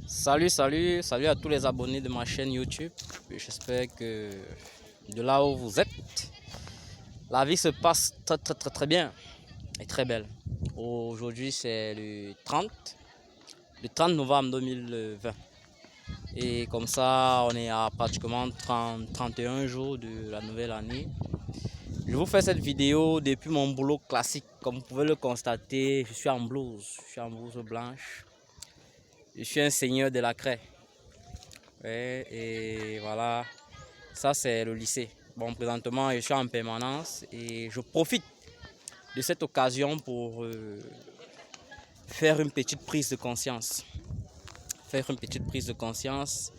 Salut à tous les abonnés de ma chaîne YouTube. J'espère que de là où vous êtes, la vie se passe très bien et très belle. Aujourd'hui c'est le 30 novembre 2020. Et comme ça, on est à pratiquement 31 jours de la nouvelle année. Je vous fais cette vidéo depuis mon boulot classique. Comme vous pouvez le constater, je suis en blouse blanche. Je suis un seigneur de la craie. Ouais, et voilà, ça c'est le lycée. Bon, présentement, je suis en permanence et je profite de cette occasion pour faire une petite prise de conscience. Faire une petite prise de conscience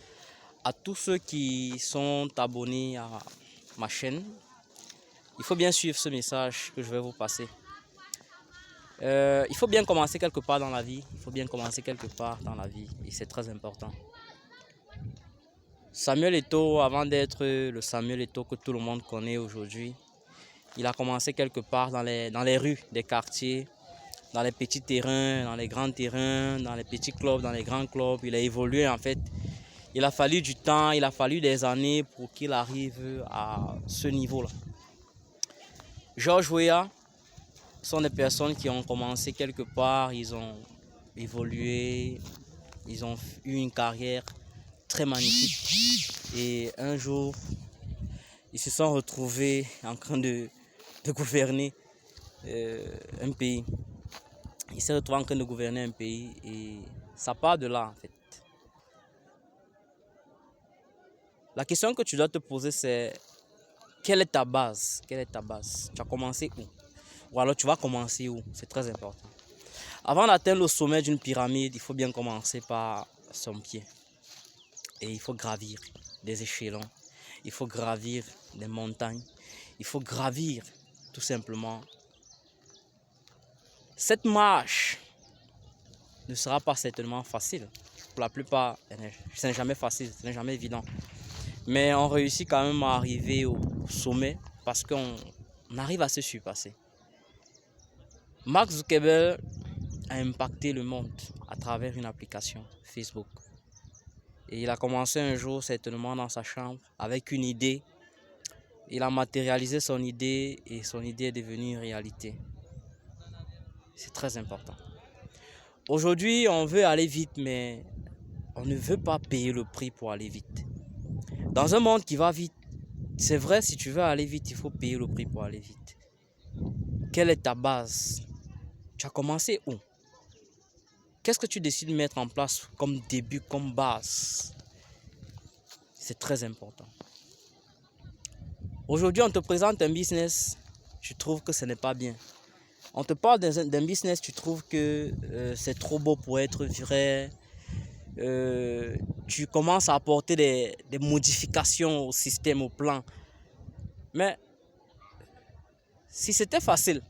à tous ceux qui sont abonnés à ma chaîne. Il faut bien suivre ce message que je vais vous passer. Il faut bien commencer quelque part dans la vie. Et c'est très important. Samuel Eto'o, avant d'être le Samuel Eto'o que tout le monde connaît aujourd'hui, il a commencé quelque part dans les rues des quartiers, dans les petits terrains, dans les grands terrains, dans les petits clubs, dans les grands clubs. Il a évolué en fait. Il a fallu du temps, il a fallu des années pour qu'il arrive à ce niveau-là. George Weah sont des personnes qui ont commencé quelque part, ils ont évolué, ils ont eu une carrière très magnifique. Et un jour, ils se sont retrouvés en train de gouverner un pays. Ils se retrouvent en train de gouverner un pays et ça part de là en fait. La question que tu dois te poser c'est quelle est ta base? Tu as commencé où? Ou alors tu vas commencer où? C'est très important. Avant d'atteindre le sommet d'une pyramide, il faut bien commencer par son pied. Et il faut gravir des échelons. Il faut gravir des montagnes. Il faut gravir tout simplement. Cette marche ne sera pas certainement facile. Pour la plupart, ce n'est jamais facile, ce n'est jamais évident. Mais on réussit quand même à arriver au sommet parce qu'on arrive à se surpasser. Mark Zuckerberg a impacté le monde à travers une application Facebook. Et il a commencé un jour certainement dans sa chambre avec une idée. Il a matérialisé son idée et son idée est devenue une réalité. C'est très important. Aujourd'hui, on veut aller vite, mais on ne veut pas payer le prix pour aller vite. Dans un monde qui va vite, c'est vrai, si tu veux aller vite, il faut payer le prix pour aller vite. Quelle est ta base? Tu as commencé où? Qu'est-ce que tu décides de mettre en place comme début, comme base? C'est très important. Aujourd'hui, on te présente un business, tu trouves que ce n'est pas bien. On te parle d'un business, tu trouves que c'est trop beau pour être vrai. Tu commences à apporter des modifications au système, au plan. Mais si c'était facile,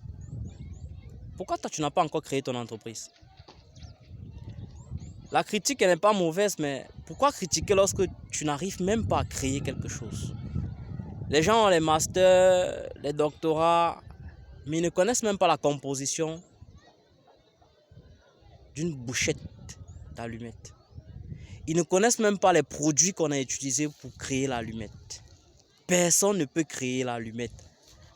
pourquoi toi tu n'as pas encore créé ton entreprise? La critique elle n'est pas mauvaise, mais pourquoi critiquer lorsque tu n'arrives même pas à créer quelque chose? Les gens ont les masters, les doctorats, mais ils ne connaissent même pas la composition d'une bouchette d'allumettes. Ils ne connaissent même pas les produits qu'on a utilisés pour créer l'allumette. Personne ne peut créer l'allumette.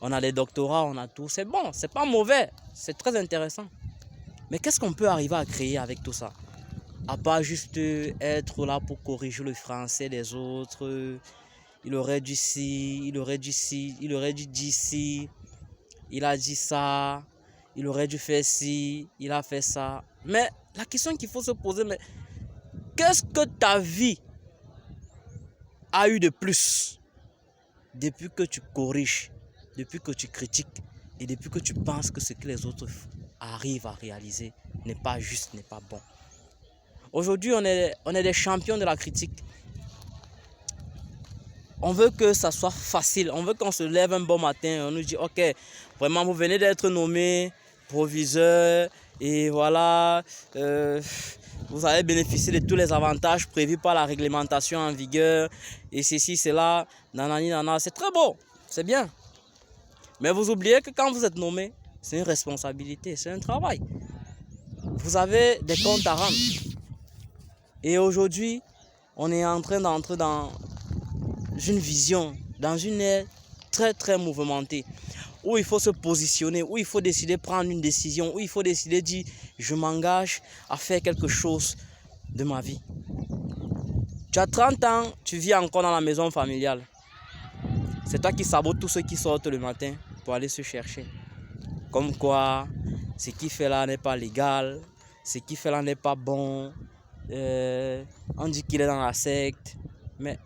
On a des doctorats, on a tout. C'est bon, c'est pas mauvais, c'est très intéressant. Mais qu'est-ce qu'on peut arriver à créer avec tout ça? À part juste être là pour corriger le français des autres. Il aurait dit ci, il aurait dit ci, il aurait dû dire ci. Il a dit ça, il aurait dû faire ci, il a fait ça. Mais la question qu'il faut se poser, mais qu'est-ce que ta vie a eu de plus depuis que tu corriges, depuis que tu critiques et depuis que tu penses que ce que les autres arrivent à réaliser n'est pas juste, n'est pas bon? Aujourd'hui, on est des champions de la critique. On veut que ça soit facile. On veut qu'on se lève un bon matin. On nous dit, ok, vraiment, vous venez d'être nommé proviseur. Et voilà, vous allez bénéficier de tous les avantages prévus par la réglementation en vigueur. Et ceci, cela, nanani, nanana. C'est très beau, c'est bien. Mais vous oubliez que quand vous êtes nommé, c'est une responsabilité, c'est un travail. Vous avez des comptes à rendre. Et aujourd'hui, on est en train d'entrer dans une vision, dans une ère très très mouvementée, où il faut se positionner, où il faut décider de prendre une décision, où il faut décider de dire je m'engage à faire quelque chose de ma vie. Tu as 30 ans, tu vis encore dans la maison familiale. C'est toi qui sabote tous ceux qui sortent le matin pour aller se chercher. Comme quoi, ce qu'il fait là n'est pas légal, ce qu'il fait là n'est pas bon. On dit qu'il est dans la secte. Mais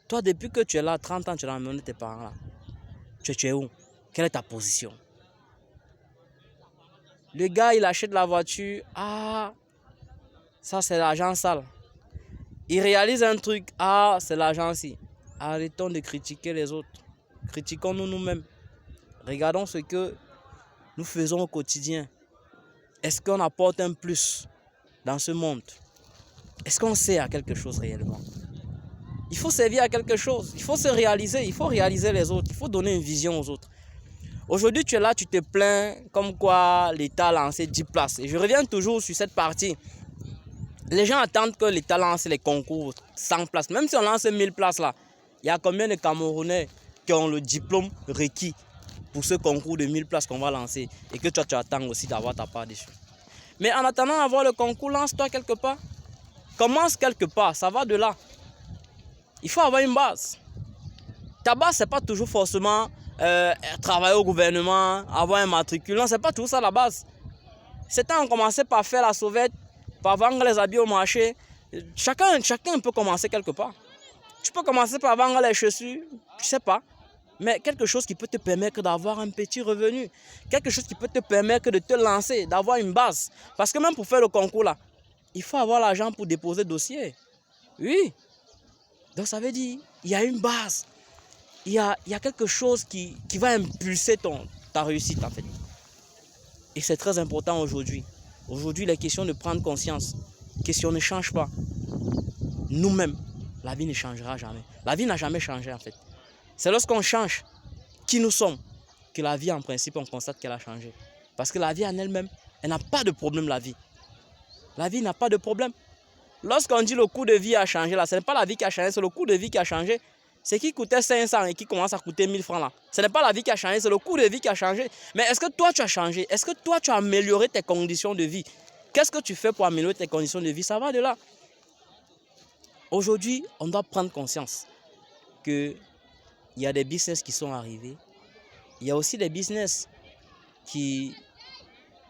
toi, depuis que tu es là, 30 ans, tu es dans la maison de tes parents là. Tu es où? Quelle est ta position? Le gars, il achète la voiture. Ah, ça c'est l'argent sale. Il réalise un truc. Ah, c'est l'argent-ci. Arrêtons de critiquer les autres. Critiquons-nous nous-mêmes. Regardons ce que nous faisons au quotidien. Est-ce qu'on apporte un plus dans ce monde? Est-ce qu'on sert à quelque chose réellement? Il faut servir à quelque chose. Il faut se réaliser. Il faut réaliser les autres. Il faut donner une vision aux autres. Aujourd'hui, tu es là, tu te plains comme quoi l'État a lancé 10 places. Et je reviens toujours sur cette partie. Les gens attendent que l'État lance les concours 100 places. Même si on lance 1000 places là, il y a combien de Camerounais qui ont le diplôme requis pour ce concours de 1000 places qu'on va lancer et que toi tu attends aussi d'avoir ta part dessus. Mais en attendant d'avoir le concours, lance-toi quelque part. Commence quelque part, ça va de là. Il faut avoir une base. Ta base, ce n'est pas toujours forcément travailler au gouvernement, avoir un matricule. Non, ce n'est pas tout ça la base. Certains ont commencé par faire la sauvette, par vendre les habits au marché. Chacun peut commencer quelque part. Tu peux commencer par vendre les chaussures, je ne sais pas. Mais quelque chose qui peut te permettre d'avoir un petit revenu. Quelque chose qui peut te permettre de te lancer, d'avoir une base. Parce que même pour faire le concours là, il faut avoir l'argent pour déposer le dossier. Oui. Donc ça veut dire, il y a une base. Il y a quelque chose qui va impulser ta réussite en fait. Et c'est très important aujourd'hui. Aujourd'hui, il est question de prendre conscience que si on ne change pas, nous-mêmes, la vie ne changera jamais. La vie n'a jamais changé en fait. C'est lorsqu'on change qui nous sommes que la vie en principe, on constate qu'elle a changé. Parce que la vie en elle-même, elle n'a pas de problème la vie. La vie n'a pas de problème. Lorsqu'on dit le coût de vie a changé, là, ce n'est pas la vie qui a changé, c'est le coût de vie qui a changé. Ce qui coûtait 500 et qui commence à coûter 1000 francs là. Ce n'est pas la vie qui a changé, c'est le coût de vie qui a changé. Mais est-ce que toi tu as changé? Est-ce que toi tu as amélioré tes conditions de vie? Qu'est-ce que tu fais pour améliorer tes conditions de vie? Ça va de là. Aujourd'hui, on doit prendre conscience qu'il y a des business qui sont arrivés. Il y a aussi des business qui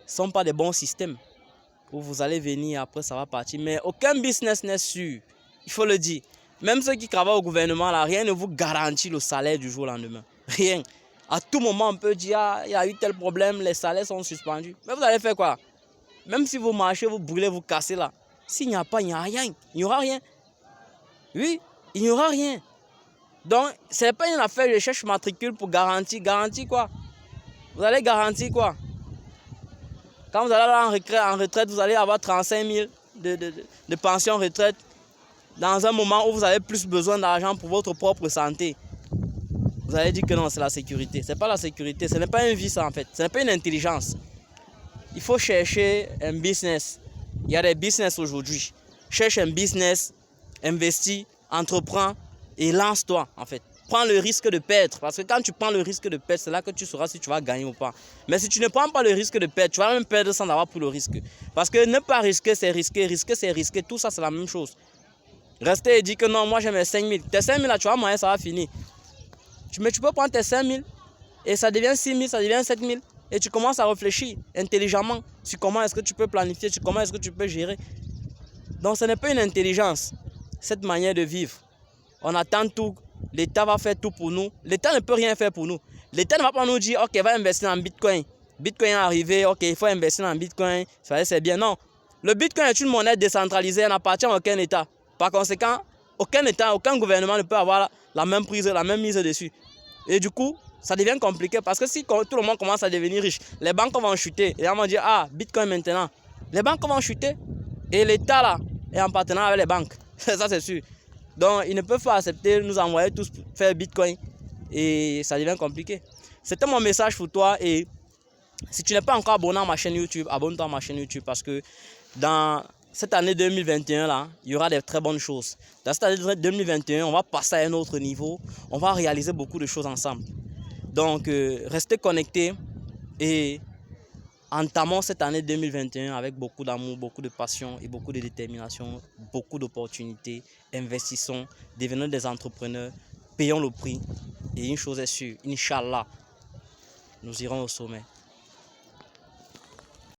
ne sont pas des bons systèmes. Où vous allez venir, après ça va partir. Mais aucun business n'est sûr. Il faut le dire. Même ceux qui travaillent au gouvernement, là, rien ne vous garantit le salaire du jour au lendemain. Rien. À tout moment, on peut dire, ah, il y a eu tel problème, les salaires sont suspendus. Mais vous allez faire quoi? Même si vous marchez, vous brûlez, vous cassez là. S'il n'y a pas, il n'y a rien. Il n'y aura rien. Oui, il n'y aura rien. Donc, ce n'est pas une affaire de recherche matricule pour garantir. Garantir quoi? Vous allez garantir quoi? Quand vous allez aller en retraite, vous allez avoir 35 000 de pension retraite dans un moment où vous avez plus besoin d'argent pour votre propre santé. Vous allez dire que non, c'est la sécurité. Ce n'est pas la sécurité, ce n'est pas un vice en fait, ce n'est pas une intelligence. Il faut chercher un business. Il y a des business aujourd'hui. Cherche un business, investis, entreprends et lance-toi en fait. Prends le risque de perdre. Parce que quand tu prends le risque de perdre, c'est là que tu sauras si tu vas gagner ou pas. Mais si tu ne prends pas le risque de perdre, tu vas même perdre sans avoir pris le risque. Parce que ne pas risquer, c'est risquer. Risquer, c'est risquer. Tout ça, c'est la même chose. Rester et dire que non, moi j'ai mes 5 000. Tes 5 000 là, tu vois, moyen, ça va finir. Mais tu peux prendre tes 5 000 et ça devient 6 000, ça devient 7 000. Et tu commences à réfléchir intelligemment sur comment est-ce que tu peux planifier, sur comment est-ce que tu peux gérer. Donc ce n'est pas une intelligence, cette manière de vivre. On attend tout. L'État va faire tout pour nous. L'État ne peut rien faire pour nous. L'État ne va pas nous dire, ok, va investir en Bitcoin. Bitcoin est arrivé, ok, il faut investir en Bitcoin. C'est bien. Non. Le Bitcoin est une monnaie décentralisée, elle n'appartient à aucun État. Par conséquent, aucun État, aucun gouvernement ne peut avoir la même prise, la même mise dessus. Et du coup, ça devient compliqué parce que si tout le monde commence à devenir riche, les banques vont chuter. Et on va dire, ah, Bitcoin maintenant. Les banques vont chuter. Et l'État là est en partenariat avec les banques. Ça, c'est sûr. Donc, ils ne peuvent pas accepter de nous envoyer tous faire Bitcoin. Et ça devient compliqué. C'était mon message pour toi. Et si tu n'es pas encore abonné à ma chaîne YouTube, abonne-toi à ma chaîne YouTube. Parce que dans cette année 2021, là, il y aura des très bonnes choses. Dans cette année 2021, on va passer à un autre niveau. On va réaliser beaucoup de choses ensemble. Donc, restez connectés et entamons cette année 2021 avec beaucoup d'amour, beaucoup de passion et beaucoup de détermination, beaucoup d'opportunités. Investissons, devenons des entrepreneurs, payons le prix. Et une chose est sûre, Inch'Allah, nous irons au sommet.